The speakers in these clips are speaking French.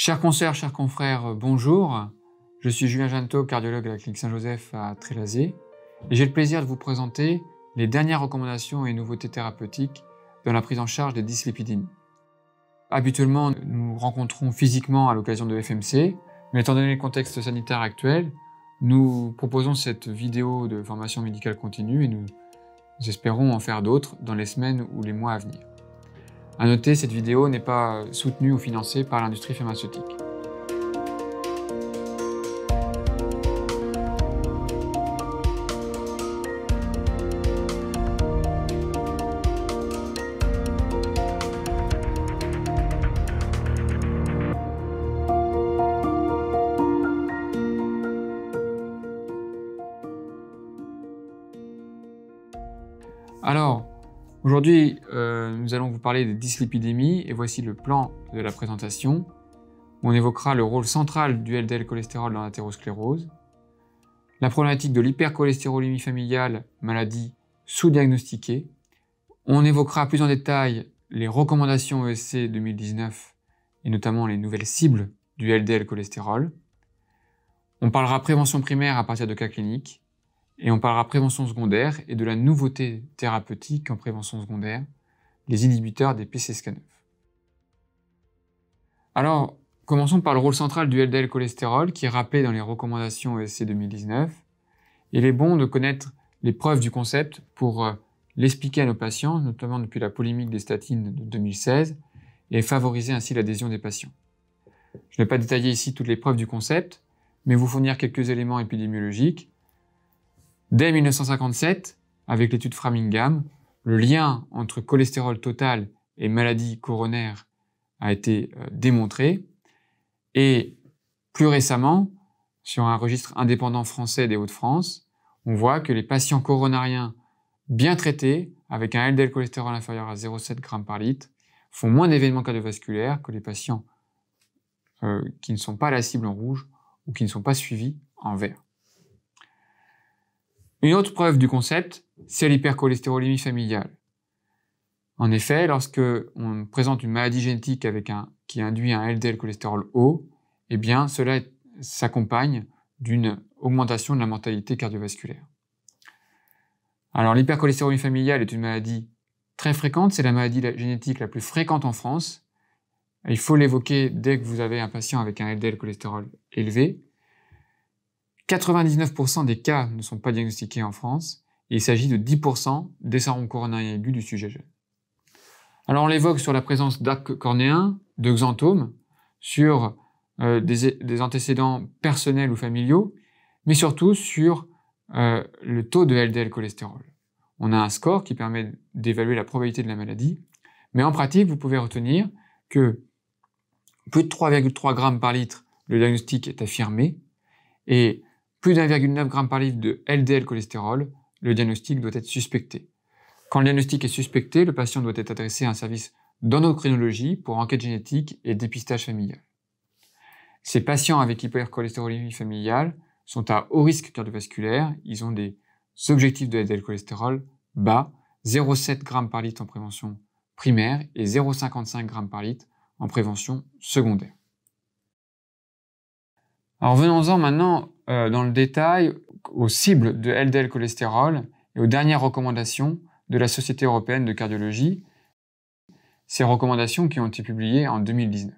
Chers consoeurs, chers confrères, bonjour. Je suis Julien Janto, cardiologue à la clinique Saint-Joseph à Trélazé, et j'ai le plaisir de vous présenter les dernières recommandations et nouveautés thérapeutiques dans la prise en charge des dyslipidémies. Habituellement, nous nous rencontrons physiquement à l'occasion de FMC, mais étant donné le contexte sanitaire actuel, nous proposons cette vidéo de formation médicale continue et nous espérons en faire d'autres dans les semaines ou les mois à venir. À noter, cette vidéo n'est pas soutenue ou financée par l'industrie pharmaceutique. Alors, aujourd'hui, nous allons vous parler des dyslipidémies et voici le plan de la présentation. On évoquera le rôle central du LDL-cholestérol dans l'athérosclérose, la problématique de l'hypercholestérolémie familiale, maladie sous-diagnostiquée. On évoquera plus en détail les recommandations ESC 2019 et notamment les nouvelles cibles du LDL-cholestérol. On parlera prévention primaire à partir de cas cliniques. Et on parlera prévention secondaire et de la nouveauté thérapeutique en prévention secondaire, les inhibiteurs des PCSK9. Alors, commençons par le rôle central du LDL-cholestérol qui est rappelé dans les recommandations ESC 2019. Il est bon de connaître les preuves du concept pour l'expliquer à nos patients, notamment depuis la polémique des statines de 2016, et favoriser ainsi l'adhésion des patients. Je ne vais pas détailler ici toutes les preuves du concept, mais vous fournir quelques éléments épidémiologiques. Dès 1957, avec l'étude Framingham, le lien entre cholestérol total et maladie coronaire a été démontré. Et plus récemment, sur un registre indépendant français des Hauts-de-France, on voit que les patients coronariens bien traités, avec un LDL-cholestérol inférieur à 0,7 g par litre, font moins d'événements cardiovasculaires que les patients qui ne sont pas à la cible en rouge ou qui ne sont pas suivis en vert. Une autre preuve du concept, c'est l'hypercholestérolémie familiale. En effet, lorsque on présente une maladie génétique qui induit un LDL-cholestérol haut, eh bien, cela s'accompagne d'une augmentation de la mortalité cardiovasculaire. Alors, l'hypercholestérolémie familiale est une maladie très fréquente, c'est la maladie génétique la plus fréquente en France. Il faut l'évoquer dès que vous avez un patient avec un LDL-cholestérol élevé. 99% des cas ne sont pas diagnostiqués en France, et il s'agit de 10% des syndromes coronariens aigus du sujet jeune. Alors on l'évoque sur la présence d'arcs cornéens, de xanthomes, sur des antécédents personnels ou familiaux, mais surtout sur le taux de LDL-cholestérol. On a un score qui permet d'évaluer la probabilité de la maladie, mais en pratique, vous pouvez retenir que plus de 3,3 g par litre, le diagnostic est affirmé, et plus d'1,9 g par litre de LDL-cholestérol, le diagnostic doit être suspecté. Quand le diagnostic est suspecté, le patient doit être adressé à un service d'endocrinologie pour enquête génétique et dépistage familial. Ces patients avec hypercholestérolémie familiale sont à haut risque cardiovasculaire, ils ont des objectifs de LDL-cholestérol bas, 0,7 g par litre en prévention primaire et 0,55 g par litre en prévention secondaire. Alors venons-en maintenant dans le détail aux cibles de LDL-cholestérol et aux dernières recommandations de la Société européenne de cardiologie, ces recommandations qui ont été publiées en 2019.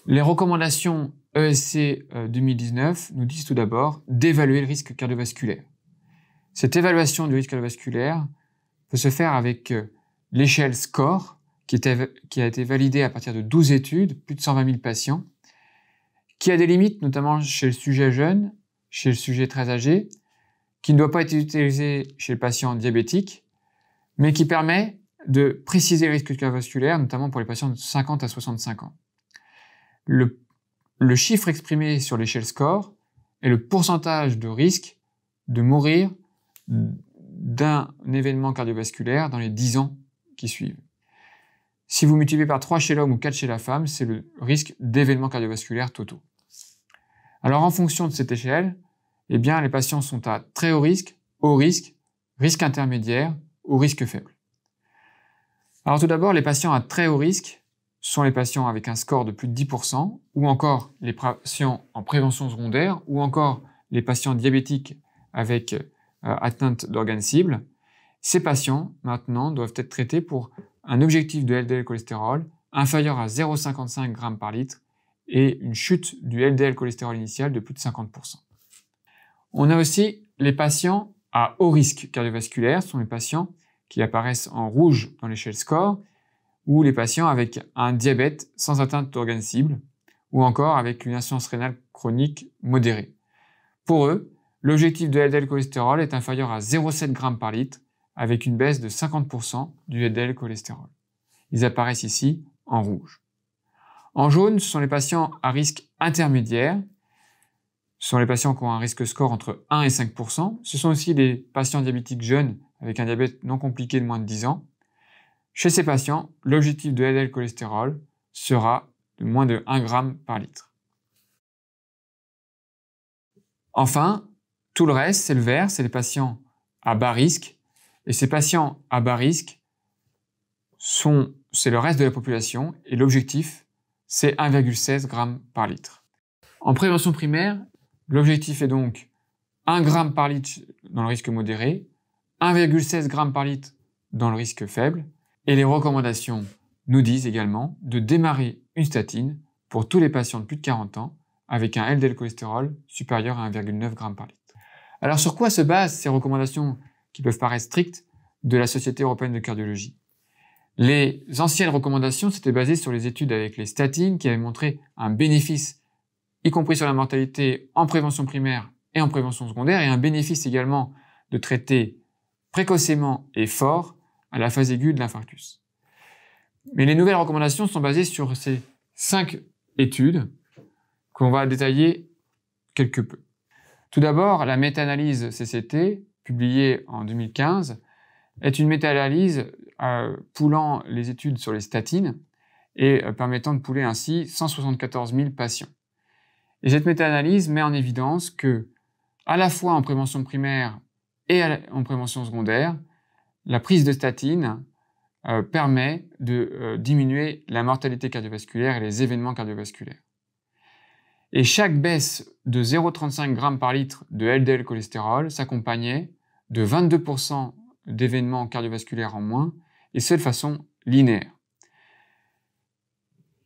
Les recommandations ESC 2019 nous disent tout d'abord d'évaluer le risque cardiovasculaire. Cette évaluation du risque cardiovasculaire peut se faire avec l'échelle SCORE qui a été validée à partir de 12 études, plus de 120 000 patients, qui a des limites, notamment chez le sujet jeune, chez le sujet très âgé, qui ne doit pas être utilisé chez le patient diabétique, mais qui permet de préciser le risque cardiovasculaire, notamment pour les patients de 50 à 65 ans. Le chiffre exprimé sur l'échelle SCORE est le pourcentage de risque de mourir d'un événement cardiovasculaire dans les 10 ans qui suivent. Si vous multipliez par 3 chez l'homme ou 4 chez la femme, c'est le risque d'événements cardiovasculaires totaux. Alors en fonction de cette échelle, eh bien, les patients sont à très haut risque intermédiaire ou risque faible. Alors tout d'abord, les patients à très haut risque sont les patients avec un score de plus de 10%, ou encore les patients en prévention secondaire, ou encore les patients diabétiques avec atteinte d'organes cibles. Ces patients, maintenant, doivent être traités pour un objectif de LDL cholestérol inférieur à 0,55 g par litre et une chute du LDL cholestérol initial de plus de 50%. On a aussi les patients à haut risque cardiovasculaire, ce sont les patients qui apparaissent en rouge dans l'échelle SCORE, ou les patients avec un diabète sans atteinte d'organes cibles, ou encore avec une insuffisance rénale chronique modérée. Pour eux, l'objectif de LDL cholestérol est inférieur à 0,7 g par litre, avec une baisse de 50% du LDL cholestérol. Ils apparaissent ici en rouge. En jaune, ce sont les patients à risque intermédiaire. Ce sont les patients qui ont un risque score entre 1 et 5%. Ce sont aussi les patients diabétiques jeunes avec un diabète non compliqué de moins de 10 ans. Chez ces patients, l'objectif de LDL cholestérol sera de moins de 1 g par litre. Enfin, tout le reste, c'est le vert, c'est les patients à bas risque. Et ces patients à bas risque, c'est le reste de la population et l'objectif, c'est 1,16 g par litre. En prévention primaire, l'objectif est donc 1 g par litre dans le risque modéré, 1,16 g par litre dans le risque faible, et les recommandations nous disent également de démarrer une statine pour tous les patients de plus de 40 ans avec un LDL cholestérol supérieur à 1,9 g par litre. Alors sur quoi se basent ces recommandations qui peuvent paraître strictes de la Société européenne de cardiologie? Les anciennes recommandations s'étaient basées sur les études avec les statines qui avaient montré un bénéfice, y compris sur la mortalité en prévention primaire et en prévention secondaire, et un bénéfice également de traiter précocement et fort à la phase aiguë de l'infarctus. Mais les nouvelles recommandations sont basées sur ces 5 études qu'on va détailler quelque peu. Tout d'abord, la méta-analyse CCT, publiée en 2015, est une méta-analyse poulant les études sur les statines et permettant de pouler ainsi 174 000 patients. Et cette méta-analyse met en évidence que, à la fois en prévention primaire et en prévention secondaire, la prise de statine permet de diminuer la mortalité cardiovasculaire et les événements cardiovasculaires. Et chaque baisse de 0,35 g par litre de LDL cholestérol s'accompagnait de 22% d'événements cardiovasculaires en moins, et ce de façon linéaire.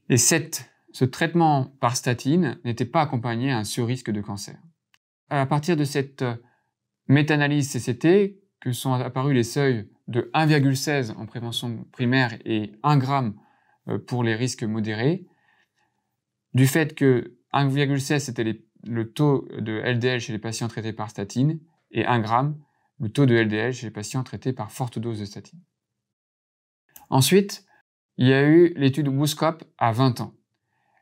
Et ce traitement par statine n'était pas accompagné à un surrisque de cancer. À partir de cette méta-analyse CCT, que sont apparus les seuils de 1,16 en prévention primaire et 1 g pour les risques modérés, du fait que 1,16 c'était le taux de LDL chez les patients traités par statine, et 1 g le taux de LDL chez les patients traités par forte dose de statine. Ensuite, il y a eu l'étude WOOSCOP à 20 ans.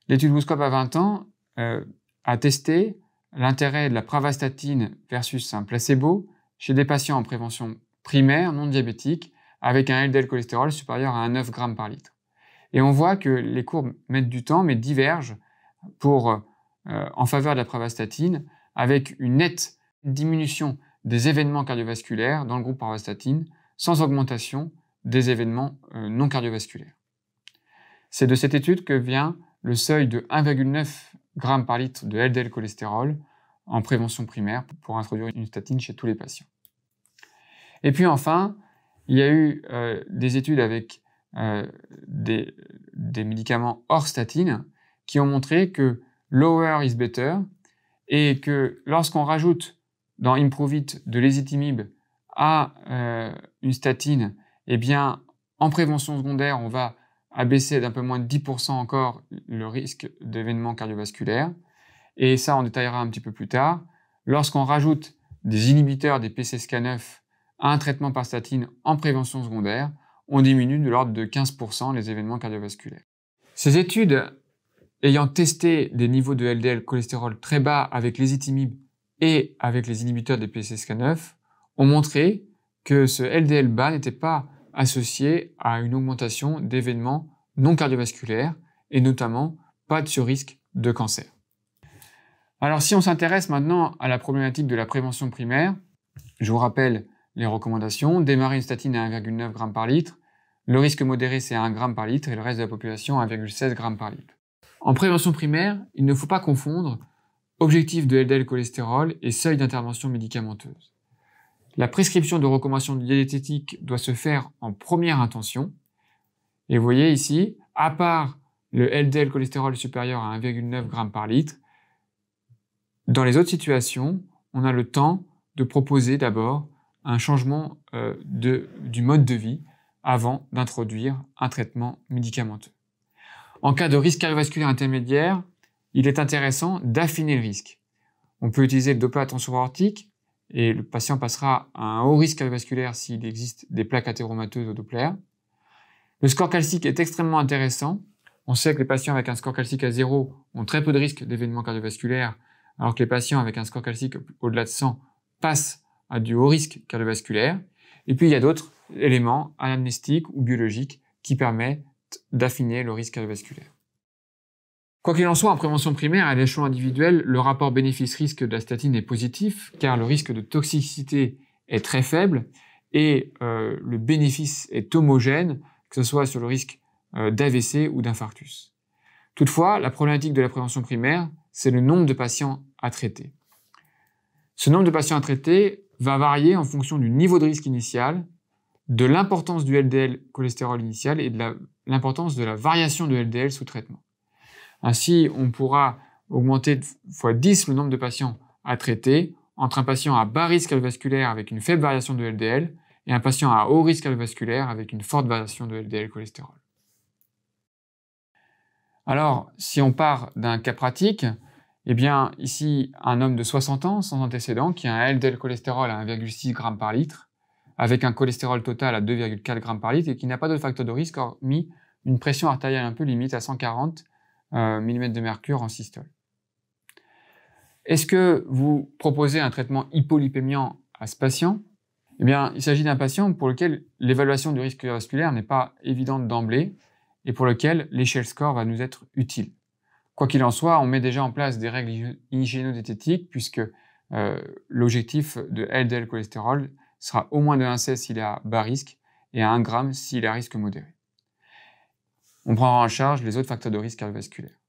L'étude WOOSCOP à 20 ans a testé l'intérêt de la pravastatine versus un placebo chez des patients en prévention primaire non diabétique avec un LDL cholestérol supérieur à 9 g par litre. Et on voit que les courbes mettent du temps mais divergent en faveur de la pravastatine avec une nette diminution des événements cardiovasculaires dans le groupe pravastatine sans augmentation des événements non cardiovasculaires. C'est de cette étude que vient le seuil de 1,9 g par litre de LDL cholestérol en prévention primaire pour introduire une statine chez tous les patients. Et puis enfin, il y a eu des études avec des médicaments hors statine qui ont montré que lower is better et que lorsqu'on rajoute dans IMPROVE-IT de l'ézitimib à une statine, eh bien, en prévention secondaire, on va abaisser d'un peu moins de 10% encore le risque d'événements cardiovasculaires. Et ça, on détaillera un petit peu plus tard. Lorsqu'on rajoute des inhibiteurs des PCSK9 à un traitement par statine en prévention secondaire, on diminue de l'ordre de 15% les événements cardiovasculaires. Ces études ayant testé des niveaux de LDL cholestérol très bas avec l'ézitimib et avec les inhibiteurs des PCSK9 ont montré que ce LDL bas n'était pas associé à une augmentation d'événements non cardiovasculaires et notamment pas de surrisque de cancer. Alors si on s'intéresse maintenant à la problématique de la prévention primaire, je vous rappelle les recommandations: démarrer une statine à 1,9 g par litre, Le risque modéré, c'est 1 g par litre et le reste de la population, 1,16 g par litre. En prévention primaire, il ne faut pas confondre objectif de LDL cholestérol et seuil d'intervention médicamenteuse. La prescription de recommandations diététiques doit se faire en première intention. Et vous voyez ici, à part le LDL cholestérol supérieur à 1,9 g par litre, dans les autres situations, on a le temps de proposer d'abord un changement du mode de vie avant d'introduire un traitement médicamenteux. En cas de risque cardiovasculaire intermédiaire, il est intéressant d'affiner le risque. On peut utiliser le Doppler à tension aortique et le patient passera à un haut risque cardiovasculaire s'il existe des plaques athéromateuses au Doppler. Le score calcique est extrêmement intéressant. On sait que les patients avec un score calcique à 0 ont très peu de risque d'événements cardiovasculaires, alors que les patients avec un score calcique au-delà de 100 passent à du haut risque cardiovasculaire. Et puis il y a d'autres éléments anamnéstiques ou biologiques qui permettent d'affiner le risque cardiovasculaire. Quoi qu'il en soit, en prévention primaire, à l'échelon individuel, le rapport bénéfice-risque de la statine est positif, car le risque de toxicité est très faible et le bénéfice est homogène, que ce soit sur le risque d'AVC ou d'infarctus. Toutefois, la problématique de la prévention primaire, c'est le nombre de patients à traiter. Ce nombre de patients à traiter va varier en fonction du niveau de risque initial, de l'importance du LDL cholestérol initial et de l'importance de la variation de LDL sous traitement. Ainsi, on pourra augmenter x 10 le nombre de patients à traiter entre un patient à bas risque cardiovasculaire avec une faible variation de LDL et un patient à haut risque cardiovasculaire avec une forte variation de LDL cholestérol. Alors, si on part d'un cas pratique, eh bien, ici, un homme de 60 ans sans antécédent qui a un LDL cholestérol à 1,6 g par litre avec un cholestérol total à 2,4 g par litre et qui n'a pas d'autre facteur de risque hormis une pression artérielle un peu limite à 140 mm de mercure en systole. Est-ce que vous proposez un traitement hypolipémiant à ce patient? Eh bien, il s'agit d'un patient pour lequel l'évaluation du risque cardiovasculaire n'est pas évidente d'emblée et pour lequel l'échelle score va nous être utile. Quoi qu'il en soit, on met déjà en place des règles hygiéno-diététiques puisque l'objectif de LDL cholestérol sera au moins de 1,16 s'il est à bas risque et à 1 g s'il est à risque modéré. On prendra en charge les autres facteurs de risque cardiovasculaire.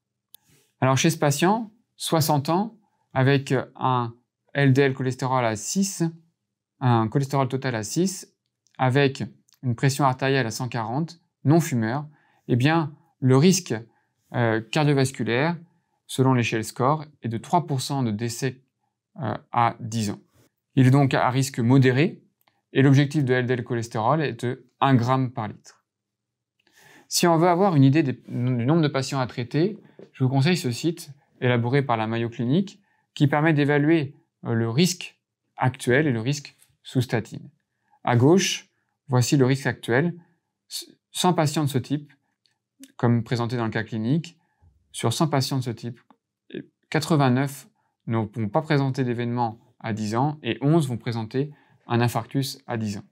Alors chez ce patient, 60 ans, avec un LDL cholestérol à 6, un cholestérol total à 6, avec une pression artérielle à 140, non fumeur, eh bien le risque cardiovasculaire, selon l'échelle score, est de 3% de décès à 10 ans. Il est donc à risque modéré et l'objectif de LDL cholestérol est de 1 g par litre. Si on veut avoir une idée du nombre de patients à traiter, je vous conseille ce site élaboré par la Mayo Clinic qui permet d'évaluer le risque actuel et le risque sous statine. À gauche, voici le risque actuel. 100 patients de ce type, comme présenté dans le cas clinique, sur 100 patients de ce type, 89 ne vont pas présenter d'événement à 10 ans et 11 vont présenter un infarctus à 10 ans.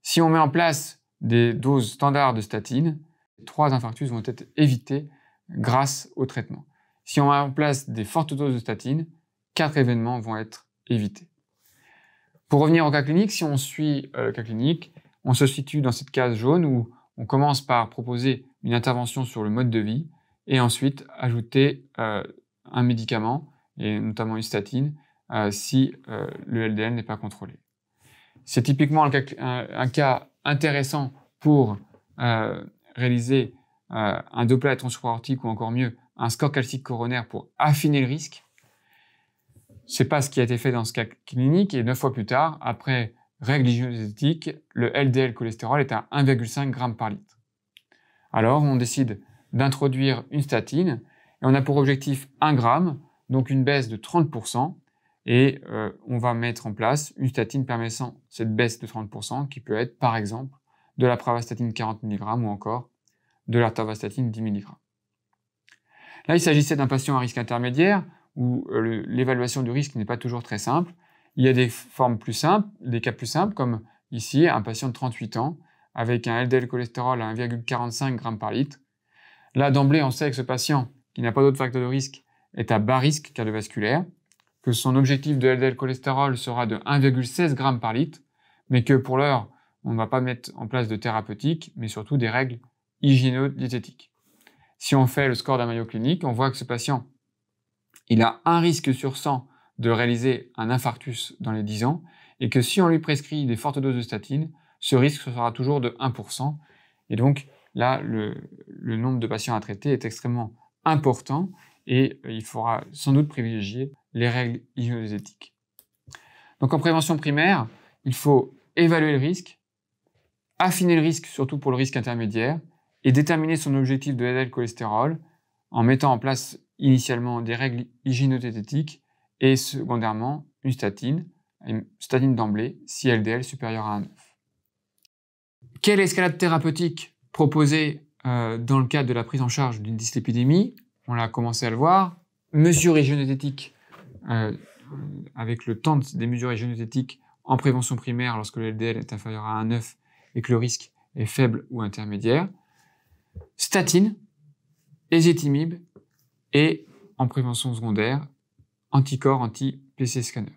Si on met en place des doses standards de statine, 3 infarctus vont être évités grâce au traitement. Si on met en place des fortes doses de statine, 4 événements vont être évités. Pour revenir au cas clinique, si on suit le cas clinique, on se situe dans cette case jaune où on commence par proposer une intervention sur le mode de vie et ensuite ajouter un médicament, et notamment une statine, si le LDL n'est pas contrôlé. C'est typiquement un cas intéressant pour réaliser un Doppler à tension aortique ou encore mieux un score calcique coronaire pour affiner le risque. C'est pas ce qui a été fait dans ce cas clinique et 9 fois plus tard, après règle hygiéno-diététique, le LDL cholestérol est à 1,5 g par litre. Alors on décide d'introduire une statine et on a pour objectif 1 g, donc une baisse de 30%. Et on va mettre en place une statine permettant cette baisse de 30% qui peut être par exemple de la pravastatine 40 mg ou encore de l'atorvastatine 10 mg. Là, il s'agissait d'un patient à risque intermédiaire où l'évaluation du risque n'est pas toujours très simple. Il y a des formes plus simples, des cas plus simples comme ici un patient de 38 ans avec un LDL cholestérol à 1,45 g par litre. Là, d'emblée, on sait que ce patient qui n'a pas d'autre facteur de risque est à bas risque cardiovasculaire, que son objectif de LDL cholestérol sera de 1,16 g par litre, mais que pour l'heure, on ne va pas mettre en place de thérapeutique, mais surtout des règles hygiéno-diététiques. Si on fait le score d'un Mayo Clinique, on voit que ce patient, il a un risque sur 100 de réaliser un infarctus dans les 10 ans, et que si on lui prescrit des fortes doses de statine, ce risque sera toujours de 1%. Et donc là, le nombre de patients à traiter est extrêmement important, et il faudra sans doute privilégier les règles hygiéno-diététiques. Donc en prévention primaire, il faut évaluer le risque, affiner le risque surtout pour le risque intermédiaire, et déterminer son objectif de LDL cholestérol en mettant en place initialement des règles hygiéno-diététiques et secondairement une statine d'emblée si LDL supérieur à 1,9. Quelle escalade thérapeutique proposée dans le cadre de la prise en charge d'une dyslipidémie? On l'a commencé à le voir. Mesures hygiéno-diététiques avec le temps des mesures hygiéno-diététiques en prévention primaire lorsque le LDL est inférieur à 1,9 et que le risque est faible ou intermédiaire. Statine, ézetimibe et en prévention secondaire, anticorps anti-PCSK9.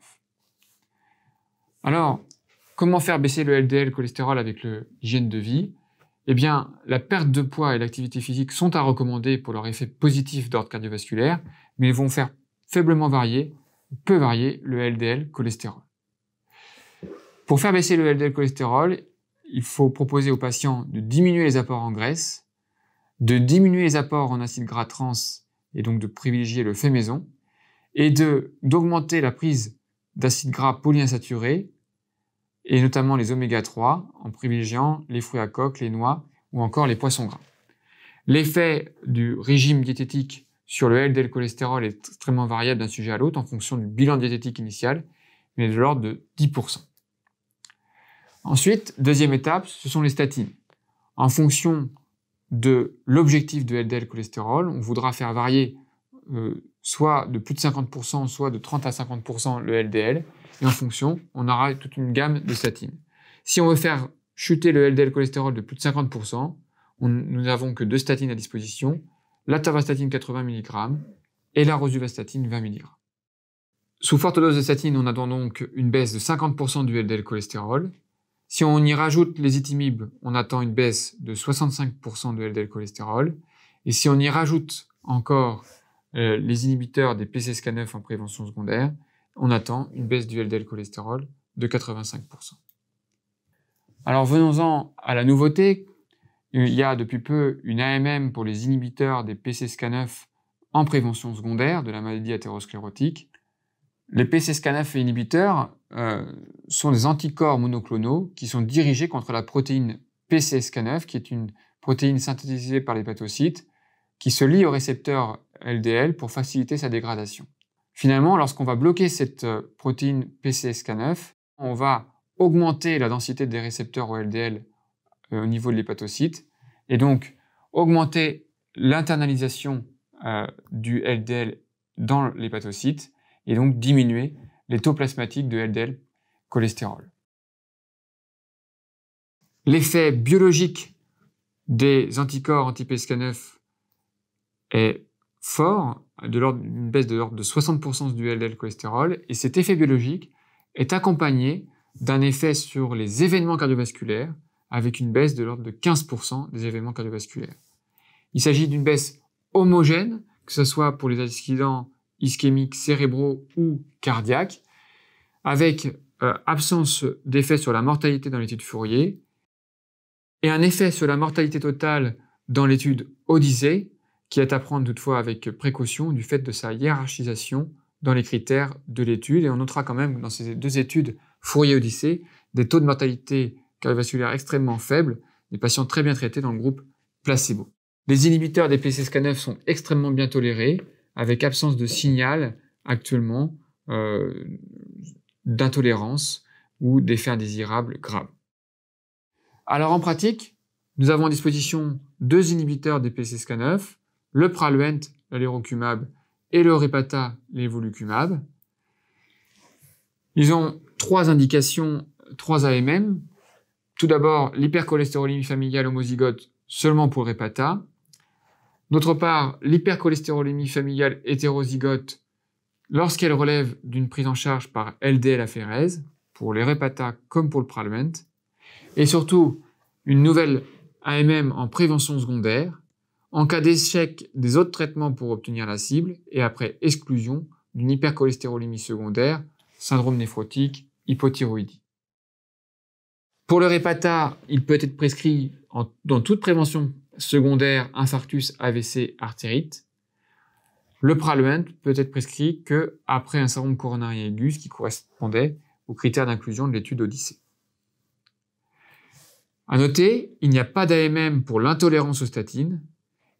Alors, comment faire baisser le LDL cholestérol avec l'hygiène de vie? Eh bien, la perte de poids et l'activité physique sont à recommander pour leur effet positif d'ordre cardiovasculaire, mais ils vont faire faiblement varier, peu varier le LDL cholestérol. Pour faire baisser le LDL cholestérol, il faut proposer aux patients de diminuer les apports en graisse, de diminuer les apports en acides gras trans et donc de privilégier le fait maison, et d'augmenter la prise d'acides gras polyinsaturés, et notamment les oméga 3, en privilégiant les fruits à coque, les noix ou encore les poissons gras. L'effet du régime diététique sur le LDL cholestérol est extrêmement variable d'un sujet à l'autre en fonction du bilan diététique initial, mais de l'ordre de 10%. Ensuite, deuxième étape, ce sont les statines. En fonction de l'objectif de LDL cholestérol, on voudra faire varier soit de plus de 50%, soit de 30 à 50% le LDL, et en fonction, on aura toute une gamme de statines. Si on veut faire chuter le LDL cholestérol de plus de 50%, nous n'avons que 2 statines à disposition, la torvastatine 80 mg et la rosuvastatine 20 mg. Sous forte dose de statine, on a donc une baisse de 50% du LDL cholestérol. Si on y rajoute les étimibes, on attend une baisse de 65% de LDL cholestérol. Et si on y rajoute encore les inhibiteurs des PCSK9 en prévention secondaire, on attend une baisse du LDL cholestérol de 85%. Alors venons-en à la nouveauté. Il y a depuis peu une AMM pour les inhibiteurs des PCSK9 en prévention secondaire de la maladie athérosclérotique. Les PCSK9 inhibiteurs sont des anticorps monoclonaux qui sont dirigés contre la protéine PCSK9, qui est une protéine synthétisée par l'hépatocyte, qui se lie au récepteur LDL pour faciliter sa dégradation. Finalement, lorsqu'on va bloquer cette protéine PCSK9, on va augmenter la densité des récepteurs au LDL au niveau de l'hépatocyte, et donc augmenter l'internalisation du LDL dans l'hépatocyte, et donc diminuer les taux plasmatiques de LDL cholestérol. L'effet biologique des anticorps anti-PCSK9 est fort, une baisse de l'ordre de 60% du LDL cholestérol, et cet effet biologique est accompagné d'un effet sur les événements cardiovasculaires, avec une baisse de l'ordre de 15% des événements cardiovasculaires. Il s'agit d'une baisse homogène, que ce soit pour les accidents ischémiques cérébraux ou cardiaques, avec absence d'effet sur la mortalité dans l'étude Fourier, et un effet sur la mortalité totale dans l'étude Odyssée, qui est à prendre toutefois avec précaution du fait de sa hiérarchisation dans les critères de l'étude. Et on notera quand même dans ces 2 études Fourier-Odyssée des taux de mortalité cardiovasculaire extrêmement faibles, des patients très bien traités dans le groupe placebo. Les inhibiteurs des PCSK9 sont extrêmement bien tolérés, avec absence de signal actuellement d'intolérance ou d'effets indésirables graves. Alors en pratique, nous avons à disposition 2 inhibiteurs des PCSK9, le Praluent, l'alirocumab, et le Repatha, l'évolucumab. Ils ont 3 indications, 3 AMM. Tout d'abord, l'hypercholestérolémie familiale homozygote seulement pour le Repatha. D'autre part, l'hypercholestérolémie familiale hétérozygote lorsqu'elle relève d'une prise en charge par LDL aphérèse, pour les Repatha comme pour le Praluent. Et surtout, une nouvelle AMM en prévention secondaire, en cas d'échec des autres traitements pour obtenir la cible, et après exclusion d'une hypercholestérolémie secondaire, syndrome néphrotique, hypothyroïdie. Pour le Repatha, il peut être prescrit dans toute prévention secondaire, infarctus, AVC, artérite. Le Praluent peut être prescrit qu'après un syndrome coronarien aigu, ce qui correspondait aux critères d'inclusion de l'étude Odyssée. À noter, il n'y a pas d'AMM pour l'intolérance aux statines,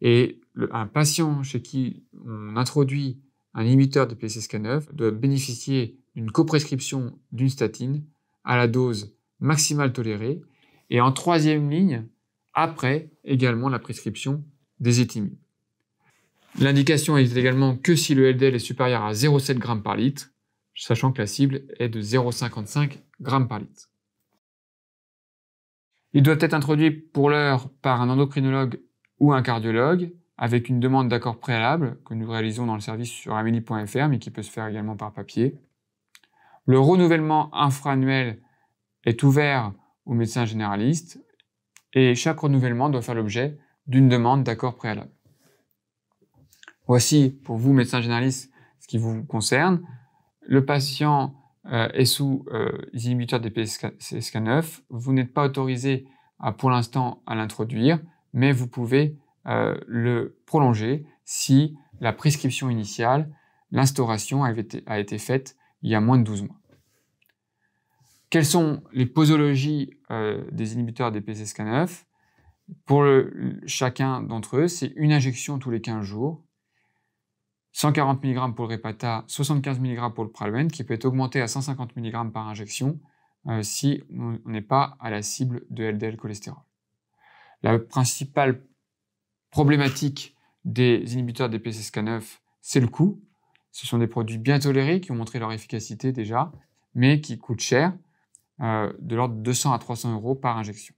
et un patient chez qui on introduit un inhibiteur de PCSK9 doit bénéficier d'une coprescription d'une statine à la dose maximale tolérée, et en troisième ligne, après également la prescription des éthymines. L'indication est également que si le LDL est supérieur à 0,7 g par litre, sachant que la cible est de 0,55 g par litre. Il doit être introduit pour l'heure par un endocrinologue ou un cardiologue, avec une demande d'accord préalable que nous réalisons dans le service sur amélie.fr, mais qui peut se faire également par papier. Le renouvellement infra-annuel est ouvert aux médecins généralistes, et chaque renouvellement doit faire l'objet d'une demande d'accord préalable. Voici, pour vous, médecins généralistes, ce qui vous concerne. Le patient est sous inhibiteur des PCSK9. Vous n'êtes pas autorisé pour l'instant à l'introduire, mais vous pouvez le prolonger si la prescription initiale, l'instauration a été faite il y a moins de 12 mois. Quelles sont les posologies des inhibiteurs des PCSK9? Pour chacun d'entre eux, c'est une injection tous les 15 jours, 140 mg pour le Repatha, 75 mg pour le Praluent, qui peut être augmenté à 150 mg par injection si on n'est pas à la cible de LDL cholestérol. La principale problématique des inhibiteurs des PCSK9, c'est le coût. Ce sont des produits bien tolérés qui ont montré leur efficacité déjà, mais qui coûtent cher, de l'ordre de 200 à 300 € par injection.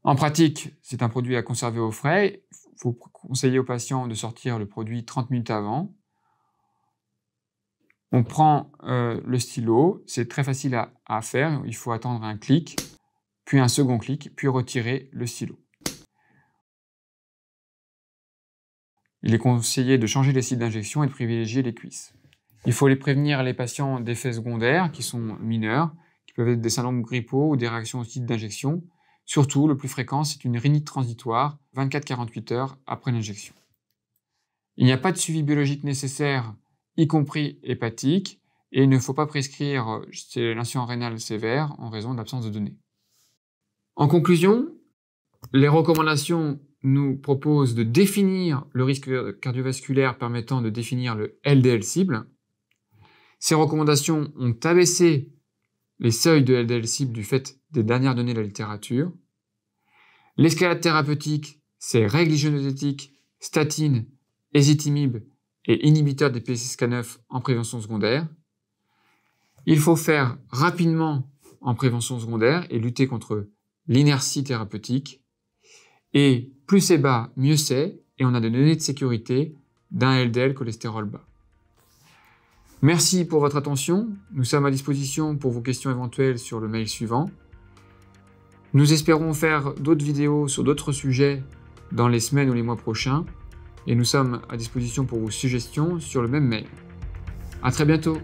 En pratique, c'est un produit à conserver au frais. Il faut conseiller aux patients de sortir le produit 30 minutes avant. On prend le stylo, c'est très facile à faire. Il faut attendre un clic, puis un second clic, puis retirer le stylo. Il est conseillé de changer les sites d'injection et de privilégier les cuisses. Il faut prévenir les patients d'effets secondaires qui sont mineurs, qui peuvent être des syndromes grippaux ou des réactions au site d'injection. Surtout, le plus fréquent, c'est une rhinite transitoire 24-48 heures après l'injection. Il n'y a pas de suivi biologique nécessaire, y compris hépatique, et il ne faut pas prescrire l'insuffisance rénale sévère en raison d'absence de données. En conclusion, les recommandations nous proposent de définir le risque cardiovasculaire permettant de définir le LDL cible. Ces recommandations ont abaissé les seuils de LDL cible du fait des dernières données de la littérature. L'escalade thérapeutique, c'est règles hygiéno-diététiques, statine, ézetimibe et inhibiteur des PCSK9 en prévention secondaire. Il faut faire rapidement en prévention secondaire et lutter contre l'inertie thérapeutique. Et plus c'est bas, mieux c'est, et on a des données de sécurité d'un LDL cholestérol bas. Merci pour votre attention. Nous sommes à disposition pour vos questions éventuelles sur le mail suivant. Nous espérons faire d'autres vidéos sur d'autres sujets dans les semaines ou les mois prochains. Et nous sommes à disposition pour vos suggestions sur le même mail. À très bientôt.